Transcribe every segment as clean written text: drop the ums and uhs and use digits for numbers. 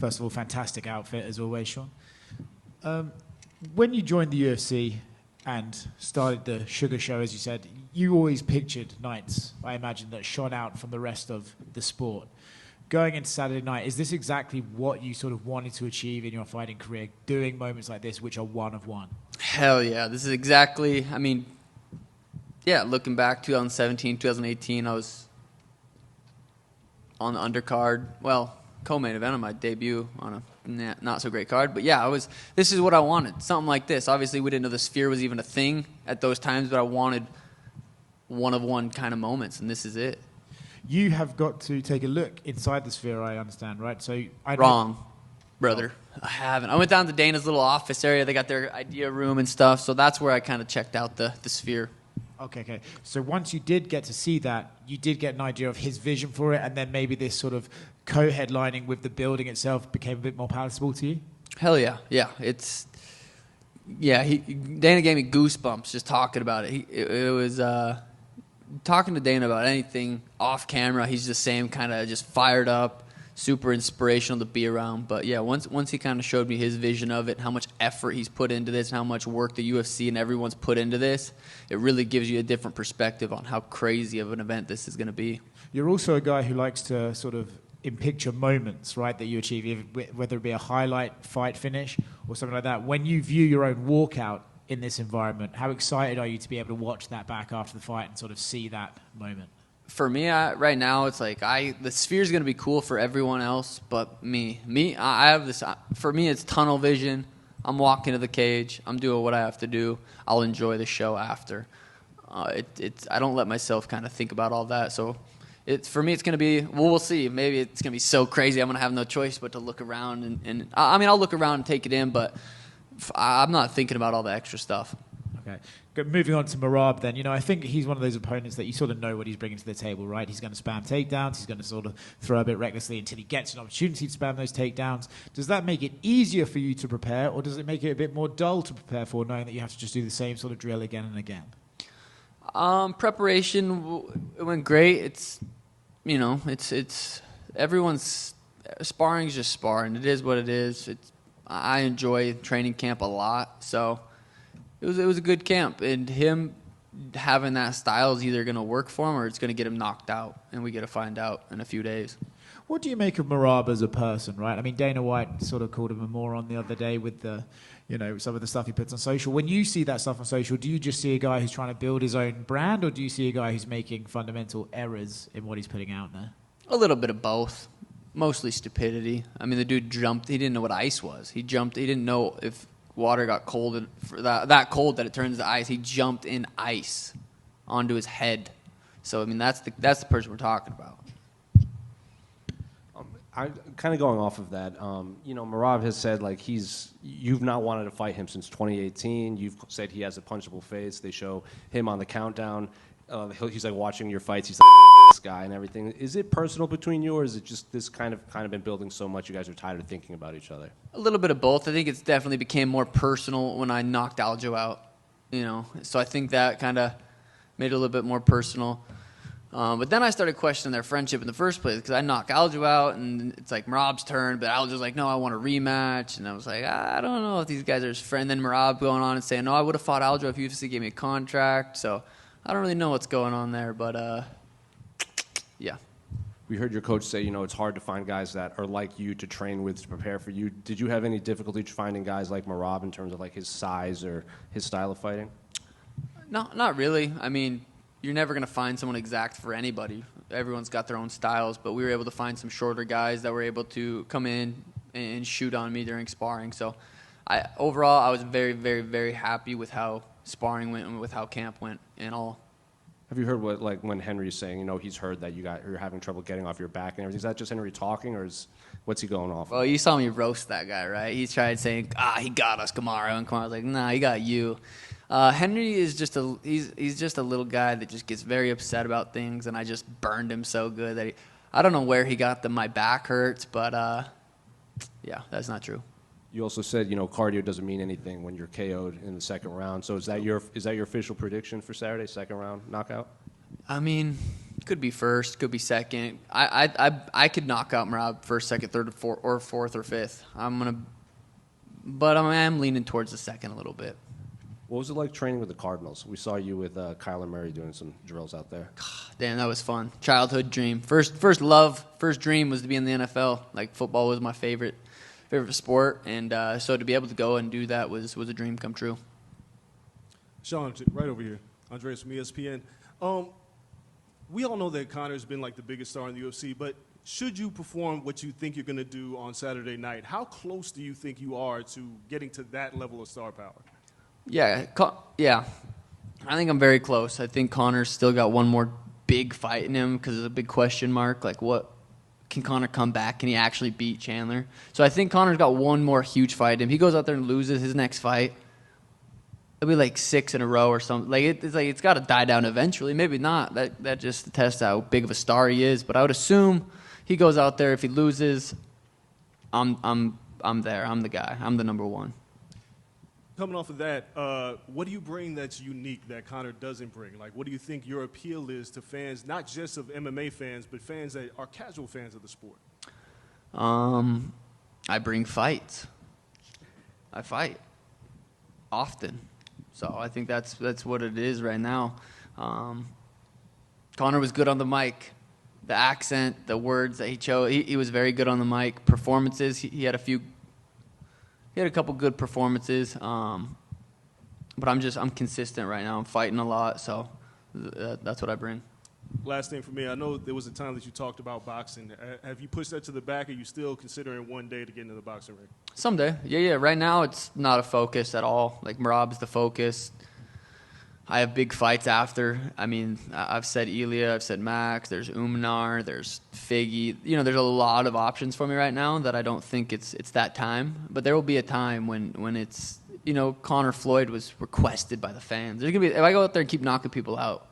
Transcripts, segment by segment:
First of all, fantastic outfit as always, Sean. When you joined the UFC and started the Sugar Show, as you said, you always pictured nights, I imagine, that shone out from the rest of the sport. Going into Saturday night, is this exactly what you sort of wanted to achieve in your fighting career, doing moments like this, which are one of one? Hell yeah. This is exactly, I mean, yeah, looking back, 2017, 2018, I was on the undercard. Well, co-main event on my debut on a not so great card. But yeah, this is what I wanted, something like this. Obviously, we didn't know the Sphere was even a thing at those times, but I wanted one-of-one kind of moments, and this is it. You have got to take a look inside the Sphere, I understand, right? So Wrong, brother. I haven't. I went down to Dana's little office area. They got their idea room and stuff, so that's where I kind of checked out the Sphere. Okay. So once you did get to see that, you did get an idea of his vision for it, and then maybe this sort of co-headlining with the building itself became a bit more palatable to you? Hell yeah. Yeah, Dana gave me goosebumps just talking about it. It was talking to Dana about anything off camera. He's the same, kind of just fired up, super inspirational to be around. But yeah, once he kind of showed me his vision of it, how much effort he's put into this, and how much work the UFC and everyone's put into this, it really gives you a different perspective on how crazy of an event this is going to be. You're also a guy who likes to sort of in-picture moments, right, that you achieve, whether it be a highlight fight finish or something like that. When you view your own walkout in this environment, how excited are you to be able to watch that back after the fight and sort of see that moment? For me, right now, it's like the Sphere is going to be cool for everyone else, but I have this. For me, it's tunnel vision. I'm walking to the cage. I'm doing what I have to do. I'll enjoy the show after. I don't let myself kind of think about all that. So, for me, it's going to be. Well, we'll see. Maybe it's going to be so crazy I'm going to have no choice but to look around and I mean, I'll look around and take it in, but I'm not thinking about all the extra stuff. Okay. Moving on to Merab then, I think he's one of those opponents that you sort of know what he's bringing to the table, right? He's going to spam takedowns. He's going to sort of throw a bit recklessly until he gets an opportunity to spam those takedowns. Does that make it easier for you to prepare, or does it make it a bit more dull to prepare for, knowing that you have to just do the same sort of drill again and again? Preparation went great. It's everyone's sparring is just sparring. It is what it is. I enjoy training camp a lot, so it was a good camp, and him having that style is either going to work for him or it's going to get him knocked out, and we get to find out in a few days. What do you make of Merab as a person, right? I mean, Dana White sort of called him a moron the other day with some of the stuff he puts on social. When you see that stuff on social, do you just see a guy who's trying to build his own brand, or do you see a guy who's making fundamental errors in what he's putting out there? A little bit of both. Mostly stupidity. I mean, the dude jumped. He didn't know what ice was. He jumped. He didn't know if water got cold, that cold that it turns to ice. He jumped in ice onto his head. So I mean, that's the person we're talking about. I kind of going off of that. Merab has said you've not wanted to fight him since 2018. You've said he has a punchable face. They show him on the countdown. He's like watching your fights. He's like this guy and everything. Is it personal between you, or is it just this kind of been building so much you guys are tired of thinking about each other? A little bit of both. I think it's definitely became more personal when I knocked Aljo out. So I think that kind of made it a little bit more personal. But then I started questioning their friendship in the first place, because I knocked Aljo out, and it's like Merab's turn, but Aljo's like, no, I want a rematch. And I was like, I don't know if these guys are his friend. Then Merab going on and saying, no, I would have fought Aljo if UFC gave me a contract. So I don't really know what's going on there, but yeah. We heard your coach say, it's hard to find guys that are like you to train with, to prepare for you. Did you have any difficulty finding guys like Merab in terms of his size or his style of fighting? No, not really. I mean, you're never going to find someone exact for anybody. Everyone's got their own styles, but we were able to find some shorter guys that were able to come in and shoot on me during sparring. So overall, I was very, very, very happy with how sparring went and with how camp went and all. Have you heard what, when Henry's saying, he's heard that you're having trouble getting off your back and everything? Is that just Henry talking, or what's he going off? Well, you saw me roast that guy, right? He tried saying, he got us, Kamaru, and Kamaru was like, nah, he got you. Henry is just he's just a little guy that just gets very upset about things, and I just burned him so good that I don't know where he got my back hurts, but yeah, that's not true. You also said, cardio doesn't mean anything when you're KO'd in the second round. So is that your official prediction for Saturday, second round knockout? I mean, Could be first, could be second. I could knock out Merab first, second, third, or fourth or fifth. But I am leaning towards the second a little bit. What was it like training with the Cardinals? We saw you with Kyler Murray doing some drills out there. Damn, that was fun. Childhood dream. First love, first dream was to be in the NFL. Like, football was my favorite sport, and so to be able to go and do that was a dream come true. Sean, right over here. Andreas from ESPN. We all know that Conor's been like the biggest star in the UFC, but should you perform what you think you're going to do on Saturday night, how close do you think you are to getting to that level of star power? Yeah. I think I'm very close. I think Conor's still got one more big fight in him because it's a big question mark. Like, what can Conor come back? Can he actually beat Chandler? So I think Conor's got one more huge fight in him. He goes out there and loses his next fight, it'll be like 6 in a row or something. It's got to die down eventually. Maybe not. That just tests how big of a star he is. But I would assume he goes out there. If he loses, I'm there. I'm the guy. I'm the number one. Coming off of that, what do you bring that's unique that Conor doesn't bring? Like, what do you think your appeal is to fans, not just of MMA fans, but fans that are casual fans of the sport? I bring fights. I fight often. So I think that's what it is right now. Conor was good on the mic. The accent, the words that he chose, he was very good on the mic. Performances, he had a couple good performances. But I'm consistent right now. I'm fighting a lot, so that's what I bring. Last thing for me, I know there was a time that you talked about boxing. Have you pushed that to the back? Are you still considering one day to get into the boxing ring? Someday. Yeah. Right now, it's not a focus at all. Like, Merab's the focus. I have big fights after. I mean, I've said Ilya, I've said Max, there's Umnar, there's Figgy. There's a lot of options for me right now that I don't think it's that time. But there will be a time when it's, Conor Floyd was requested by the fans. There's gonna be, if I go out there and keep knocking people out,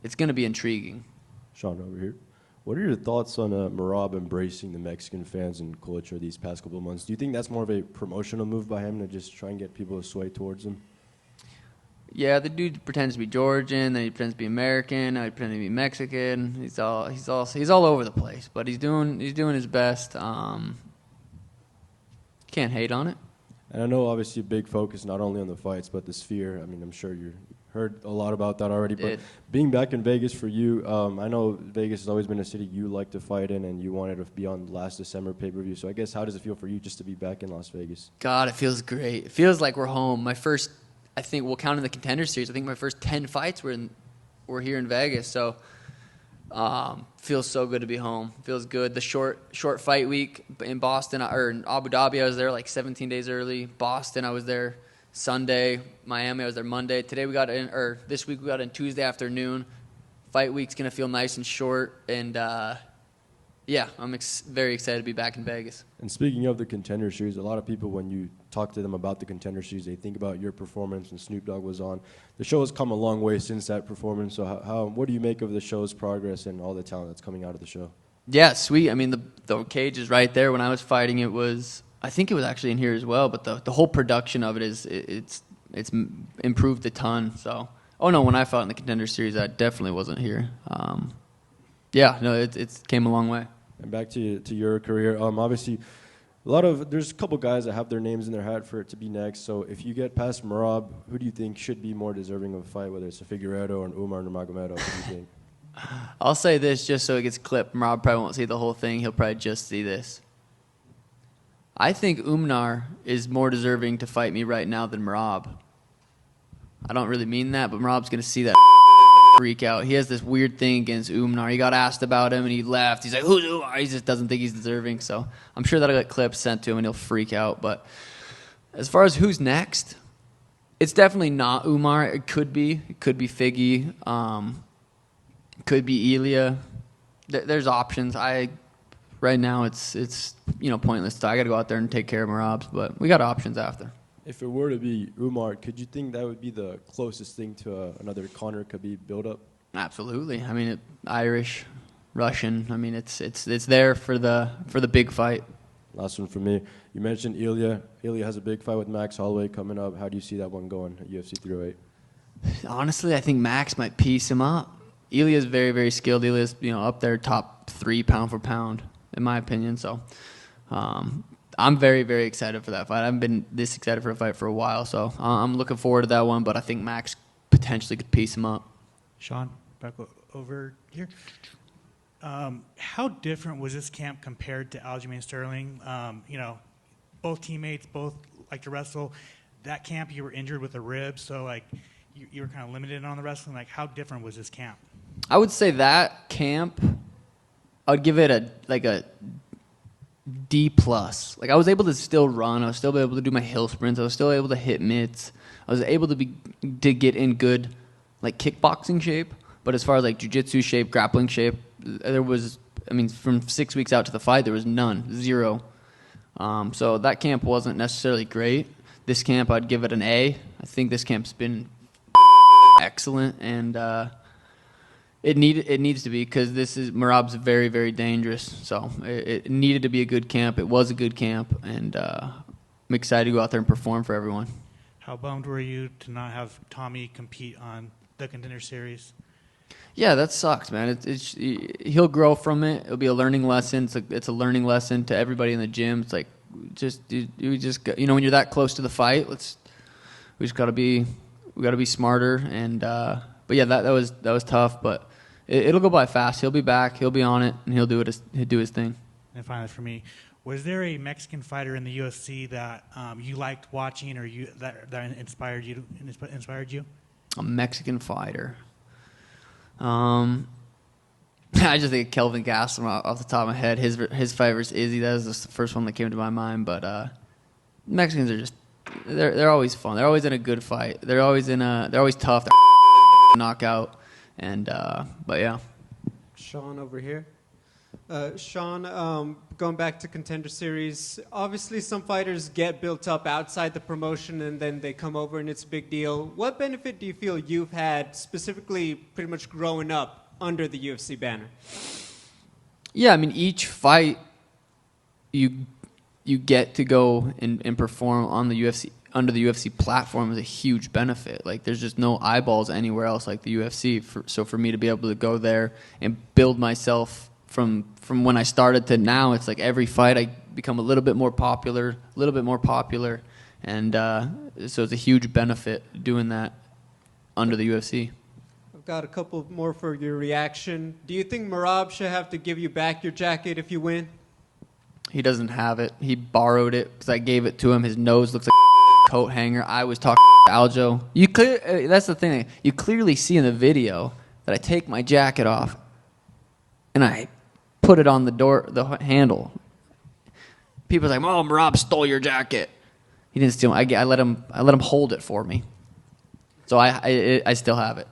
it's going to be intriguing. Sean, over here. What are your thoughts on Merab embracing the Mexican fans in culture these past couple of months? Do you think that's more of a promotional move by him to just try and get people to sway towards him? Yeah, the dude pretends to be Georgian, then he pretends to be American, now he pretends to be Mexican. He's all over the place, but he's doing his best. Can't hate on it. And I know obviously a big focus not only on the fights but the Sphere. I mean, I'm sure you heard a lot about that already. But being back in Vegas for you, I know Vegas has always been a city you like to fight in, and you wanted to be on last December pay-per-view. So I guess how does it feel for you just to be back in Las Vegas? God, it feels great. It feels like we're home. My first, I think, we'll count in the contender series, I think my first 10 fights were here in Vegas. So feels so good to be home. Feels good. The short fight week in Boston, or in Abu Dhabi, I was there like 17 days early. Boston, I was there Sunday. Miami, I was there Monday. This week we got in Tuesday afternoon. Fight week's gonna feel nice and short, and I'm very excited to be back in Vegas. And speaking of the contender series, a lot of people, when you talk to them about the contender series, they think about your performance when Snoop Dogg was on. The show has come a long way since that performance. So what do you make of the show's progress and all the talent that's coming out of the show? Yeah, sweet. I mean, the cage is right there. When I was fighting, I think it was actually in here as well. But the whole production of it it's improved a ton. So, when I fought in the contender series, I definitely wasn't here. It came a long way. And back to your career, obviously, there's a couple guys that have their names in their hat for it to be next. So if you get past Merab, who do you think should be more deserving of a fight, whether it's a Figueiredo or an Umar Nurmagomedov? What do you think? I'll say this just so it gets clipped. Merab probably won't see the whole thing. He'll probably just see this. I think Umnar is more deserving to fight me right now than Merab. I don't really mean that, but Merab's going to see that freak out. He has this weird thing against Umnar. He got asked about him, and he left. He's like, who's Umar? He just doesn't think he's deserving. So I'm sure that'll get clips sent to him, and he'll freak out. But as far as who's next, it's definitely not Umar. It could be. It could be Figgy. Could be Ilya. There's options. Right now, it's pointless. So I got to go out there and take care of Merab's, but we got options after. If it were to be Umar, could you think that would be the closest thing to another Conor Khabib build-up? Absolutely. I mean, Irish, Russian. I mean, it's there for the big fight. Last one for me. You mentioned Ilya. Ilya has a big fight with Max Holloway coming up. How do you see that one going at UFC 308? Honestly, I think Max might piece him up. Ilya's very, very skilled. Ilya's, up there top 3 pound for pound, in my opinion. So I'm very, very excited for that fight. I haven't been this excited for a fight for a while, so I'm looking forward to that one, but I think Max potentially could piece him up. Sean, back over here. How different was this camp compared to Aljamain Sterling? Both teammates, both like to wrestle. That camp, you were injured with a rib, so like you were kind of limited on the wrestling. Like, how different was this camp? I would say that camp, I'd give it a D plus. Like, I was able to still run. I was still able to do my hill sprints. I was still able to hit mitts. I was able to get in good like kickboxing shape. But as far as like jiu-jitsu shape, grappling shape, there was, from 6 weeks out to the fight, there was none, 0. So that camp wasn't necessarily great. This camp, I'd give it an A. I think this camp's been excellent, and it needs to be, because Merab's very, very dangerous. So it needed to be a good camp. It was a good camp, and I'm excited to go out there and perform for everyone. How bummed were you to not have Tommy compete on the Contender Series? Yeah, that sucks, man. He'll grow from it. It'll be a learning lesson. It's a learning lesson to everybody in the gym. It's like when you're that close to the fight, we got to be smarter. And but yeah, that was tough. But it'll go by fast. He'll be back. He'll be on it, and he'll do his thing. And finally, for me, was there a Mexican fighter in the UFC that you liked watching, or that inspired you? A Mexican fighter. I just think of Kelvin Gastelum off the top of my head. His fight versus Izzy, that was the first one that came to my mind. But Mexicans are just they're always fun. They're always in a good fight. They're always tough. They're knockout. And but yeah. Sean over here. Sean, going back to Contender Series, obviously some fighters get built up outside the promotion and then they come over and it's a big deal. What benefit do you feel you've had specifically pretty much growing up under the UFC banner? Yeah, each fight you get to go and perform on the UFC under the UFC platform is a huge benefit. Like, there's just no eyeballs anywhere else like the UFC. So for me to be able to go there and build myself from when I started to now, it's like every fight I become a little bit more popular, and so it's a huge benefit doing that under the UFC. I've got a couple more for your reaction. Do you think Merab should have to give you back your jacket if you win? He doesn't have it. He borrowed it because I gave it to him. His nose looks like a coat hanger. I was talking to Aljo. That's the thing. You clearly see in the video that I take my jacket off and I put it on the handle. People are like, "Oh, Merab stole your jacket." He didn't steal it. I let him hold it for me. So I still have it.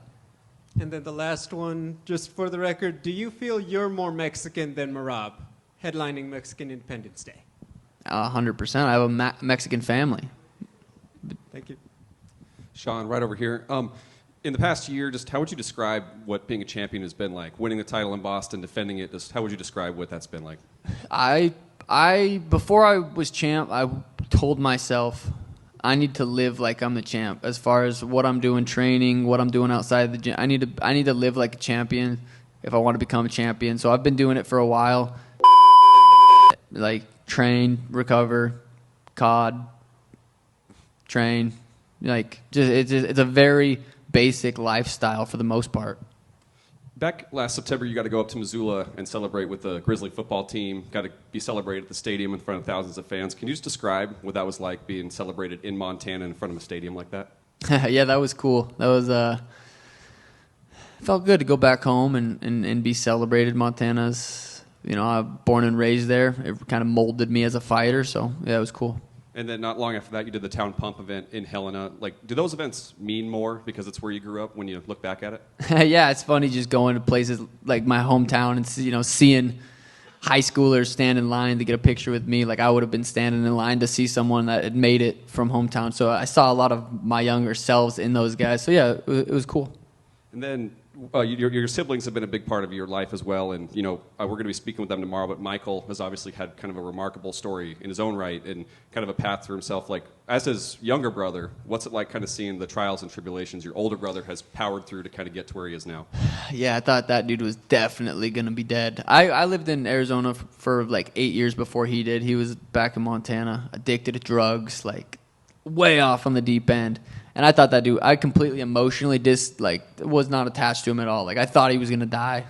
And then the last one, just for the record, do you feel you're more Mexican than Merab, headlining Mexican Independence Day? 100%. I have a Mexican family. Thank you. Sean, right over here. In the past year, just how would you describe what being a champion has been like? Winning the title in Boston, defending it, just how would you describe what that's been like? Before I was champ, I told myself I need to live like I'm the champ. As far as what I'm doing, training, what I'm doing outside the gym, I need to live like a champion if I want to become a champion. So I've been doing it for a while. Like, train, recover, COD, train. Like, it's a very basic lifestyle for the most part. Back last September, you got to go up to Missoula and celebrate with the Grizzly football team. Got to be celebrated at the stadium in front of thousands of fans. Can you just describe what that was like, being celebrated in Montana in front of a stadium like that? Yeah, that was cool. That was felt good to go back home and be celebrated. Montana's, I'm born and raised there. It kind of molded me as a fighter, so yeah, it was cool. And then not long after that, you did the Town Pump event in Helena. Like, do those events mean more because it's where you grew up when you look back at it? Yeah, it's funny just going to places like my hometown and seeing high schoolers stand in line to get a picture with me. Like, I would have been standing in line to see someone that had made it from hometown. So I saw a lot of my younger selves in those guys. So yeah, it was cool. And then your siblings have been a big part of your life as well, and we're going to be speaking with them tomorrow. But Michael has obviously had kind of a remarkable story in his own right, and kind of a path for himself. Like as his younger brother, what's it like kind of seeing the trials and tribulations your older brother has powered through to kind of get to where he is now? Yeah, I thought that dude was definitely going to be dead. I lived in Arizona for like 8 years before he did. He was back in Montana, addicted to drugs, like way off on the deep end. And I thought that dude, I completely emotionally was not attached to him at all. Like I thought he was going to die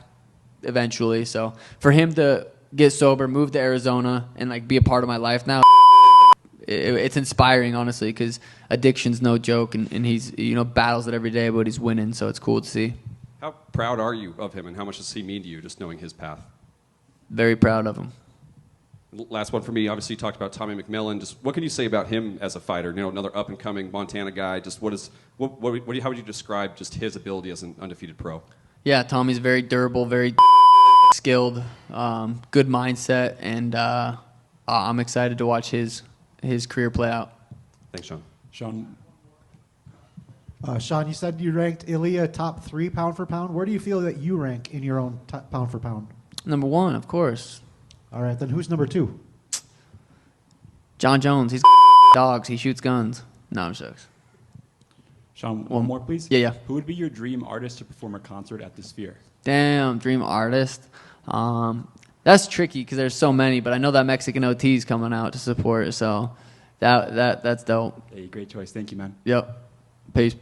eventually. So for him to get sober, move to Arizona, and like be a part of my life now, it's inspiring, honestly, because addiction's no joke, and he's battles it every day, but he's winning. So it's cool to see. How proud are you of him, and how much does he mean to you, just knowing his path? Very proud of him. Last one for me. Obviously, you talked about Tommy McMillan. Just what can you say about him as a fighter? Another up-and-coming Montana guy. Just how would you describe just his ability as an undefeated pro? Yeah, Tommy's very durable, very skilled, good mindset, and I'm excited to watch his career play out. Thanks, Sean. Sean, you said you ranked Ilya top 3 pound for pound. Where do you feel that you rank in your own pound for pound? Number 1, of course. All right, then who's number 2? John Jones. He's dogs. He shoots guns. No, I'm jokes. Sean, one more, please. Yeah. Who would be your dream artist to perform a concert at the Sphere? Damn, dream artist. That's tricky because there's so many, but I know that Mexican OT is coming out to support, so that's dope. Hey, great choice. Thank you, man. Yep. Peace.